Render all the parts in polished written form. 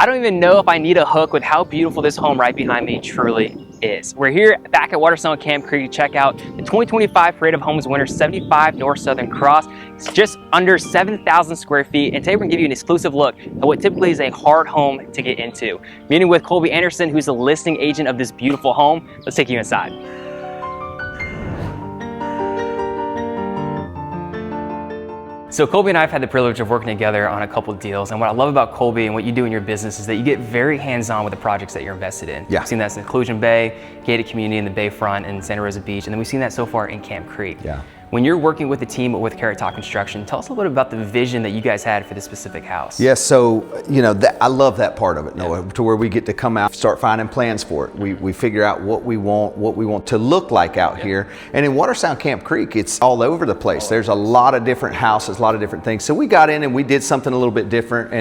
I don't even know if I need a hook with how beautiful this home right behind me truly is. We're here back at Watersound Camp Creek to check out the 2025 Parade of Homes winner 75 North Southern Cross. It's just under 7,000 square feet, and today we're gonna give you an exclusive look at what typically is a hard home to get into. Meeting with Colby Anderson, who's the listing agent of this beautiful home. Let's take you inside. So Colby and I have had the privilege of working together on a couple of deals, and what I love about Colby and what you do in your business is that you get very hands-on with the projects that you're invested in. Yeah. We've seen that in Inclusion Bay, gated community in the Bayfront and Santa Rosa Beach, and then we've seen that so far in Camp Creek. Yeah. When you're working with the team with Carrot Top Construction, tell us a little bit about the vision that you guys had for this specific house. Yeah, so, I love that part of it, Noah, to where we get to come out, start finding plans for it. We figure out what we want to look like out here. And in Watersound Camp Creek, it's all over the place. There's a lot of different houses, a lot of different things. So we got in and we did something a little bit different.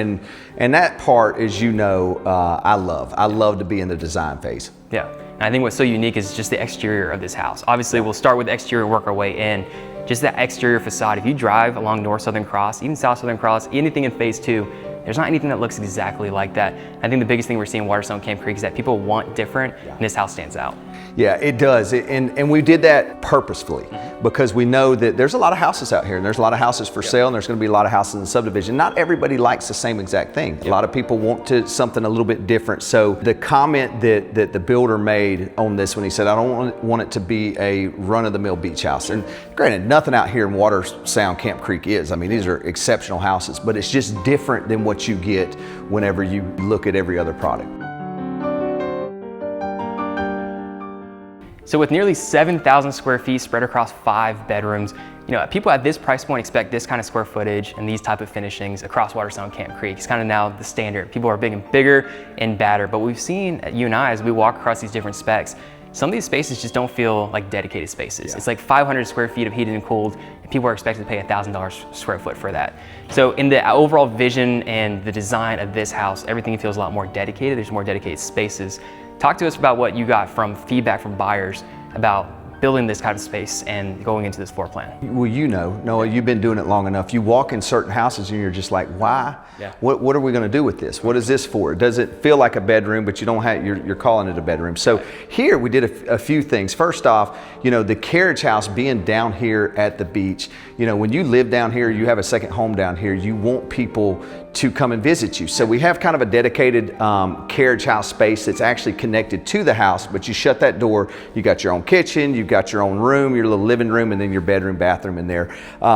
And that part, as you know, I love. I love to be in the design phase. Yeah, and I think what's so unique is just the exterior of this house. Obviously, we'll start with the exterior, work our way in. Just that exterior facade. If you drive along North Southern Cross, even South Southern Cross, anything in phase 2, there's not anything that looks exactly like that. I think the biggest thing we're seeing in Watersound Camp Creek is that people want different, and this house stands out. Yeah, it does, and we did that purposefully because we know that there's a lot of houses out here, and there's a lot of houses for sale, and there's going to be a lot of houses in the subdivision. Not everybody likes the same exact thing. A lot of people want something a little bit different. So the comment that the builder made on this when he said, I don't want it to be a run-of-the-mill beach house. And granted, nothing out here in Watersound Camp Creek is. I mean, these are exceptional houses, but it's just different than what you get whenever you look at every other product. So with nearly 7,000 square feet spread across 5 bedrooms, people at this price point expect this kind of square footage and these type of finishings across Watersound Camp Creek. It's kind of now the standard. People are bigger and badder, but we've seen, you and I, as we walk across these different specs, some of these spaces just don't feel like dedicated spaces. Yeah. It's like 500 square feet of heated and cooled, and people are expected to pay $1,000 square foot for that. So in the overall vision and the design of this house, everything feels a lot more dedicated. There's more dedicated spaces. Talk to us about what you got from feedback from buyers about building this kind of space and going into this floor plan. Well, Noah, you've been doing it long enough. You walk in certain houses and you're just like, why? Yeah. What are we going to do with this? What is this for? Does it feel like a bedroom, but you don't have, you're calling it a bedroom? So here we did a few things. First off, the carriage house being down here at the beach, when you live down here, you have a second home down here, you want people to come and visit you. So we have kind of a dedicated carriage house space that's actually connected to the house, but you shut that door, you got your own kitchen, you've got your own room, your little living room, and then your bedroom, bathroom in there.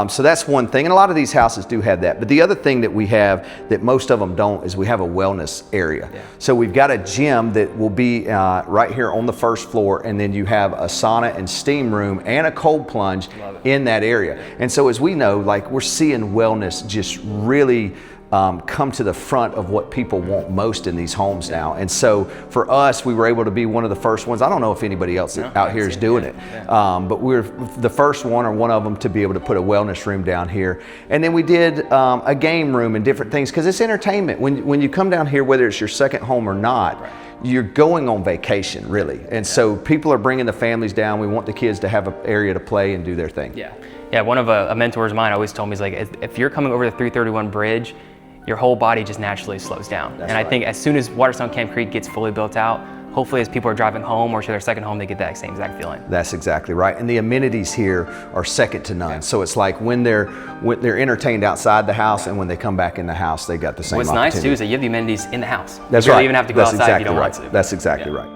So that's one thing, and a lot of these houses do have that. But the other thing that we have that most of them don't is we have a wellness area. Yeah. So we've got a gym that will be right here on the first floor, and then you have a sauna and steam room and a cold plunge in that area. And so as we know, like, we're seeing wellness just really come to the front of what people want most in these homes now. And so for us, we were able to be one of the first ones. I don't know if anybody else out here is doing it, but we're the first one or one of them to be able to put a wellness room down here. And then we did a game room and different things, because it's entertainment. When you come down here, whether it's your second home or not, you're going on vacation, really. And so people are bringing the families down. We want the kids to have an area to play and do their thing. Yeah, one of a mentor's of mine always told me, he's like, if you're coming over the 331 bridge, your whole body just naturally slows down. I think as soon as Watersound Camp Creek gets fully built out, hopefully as people are driving home or to their second home, they get that same exact feeling. That's exactly right. And the amenities here are second to none. Yeah. So it's like when they're entertained outside the house and when they come back in the house, they got the same opportunity. What's nice too is that you have the amenities in the house. That's you right. don't even have to go outside if you don't want to. That's exactly right.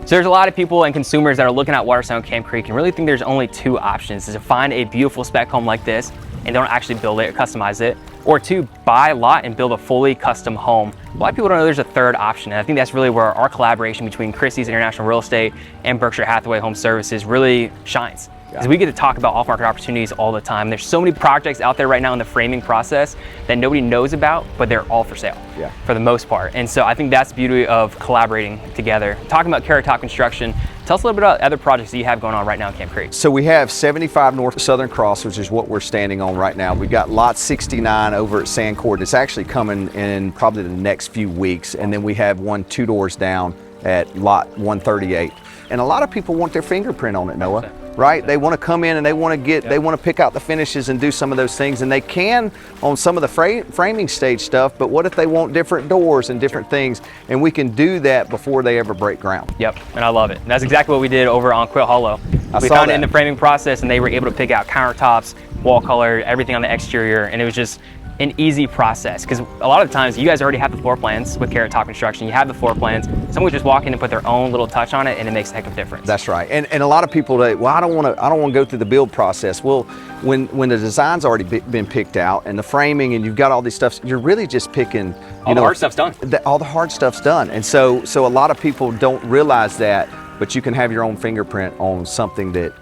So there's a lot of people and consumers that are looking at Watersound Camp Creek and really think there's only 2 options: is to find a beautiful spec home like this and don't actually build it or customize it, or 2, buy a lot and build a fully custom home. A lot of people don't know there's a third option, and I think that's really where our collaboration between Christie's International Real Estate and Berkshire Hathaway Home Services really shines. Because we get to talk about off-market opportunities all the time. There's so many projects out there right now in the framing process that nobody knows about, but they're all for sale for the most part. And so I think that's the beauty of collaborating together. Talking about Carrot Top Construction, tell us a little bit about other projects that you have going on right now in Camp Creek. So we have 75 North Southern Cross, which is what we're standing on right now. We've got lot 69 over at Sandcord. It's actually coming in probably the next few weeks. And then we have one 2 doors down at lot 138. And a lot of people want their fingerprint on it, Noah. right? They want to come in and they want to get, they want to pick out the finishes and do some of those things, and they can on some of the framing stage stuff, but what if they want different doors and different things, and we can do that before they ever break ground. Yep, and I love it. And that's exactly what we did over on Quilt Hollow. We found it in the framing process, and they were able to pick out countertops, wall color, everything on the exterior, and it was just an easy process, because a lot of times you guys already have the floor plans with Carrot Top Construction. You have the floor plans. Someone would just walk in and put their own little touch on it, and it makes a heck of a difference. That's right. And a lot of people say, well, I don't want to go through the build process. Well, when the design's already been picked out and the framing and you've got all these stuff, you're really just picking, all the hard stuff's done. All the hard stuff's done. And so a lot of people don't realize that, but you can have your own fingerprint on something that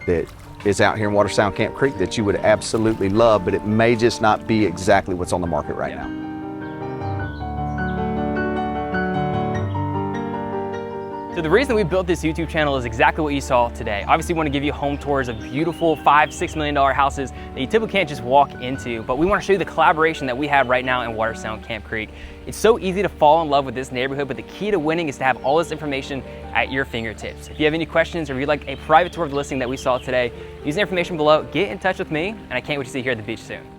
is out here in Watersound Camp Creek that you would absolutely love, but it may just not be exactly what's on the market right now. So the reason we built this YouTube channel is exactly what you saw today. Obviously, we want to give you home tours of beautiful $5–6 million houses that you typically can't just walk into, but we want to show you the collaboration that we have right now in Watersound Camp Creek. It's so easy to fall in love with this neighborhood, but the key to winning is to have all this information at your fingertips. If you have any questions or if you'd like a private tour of the listing that we saw today, use the information below, get in touch with me, and I can't wait to see you here at the beach soon.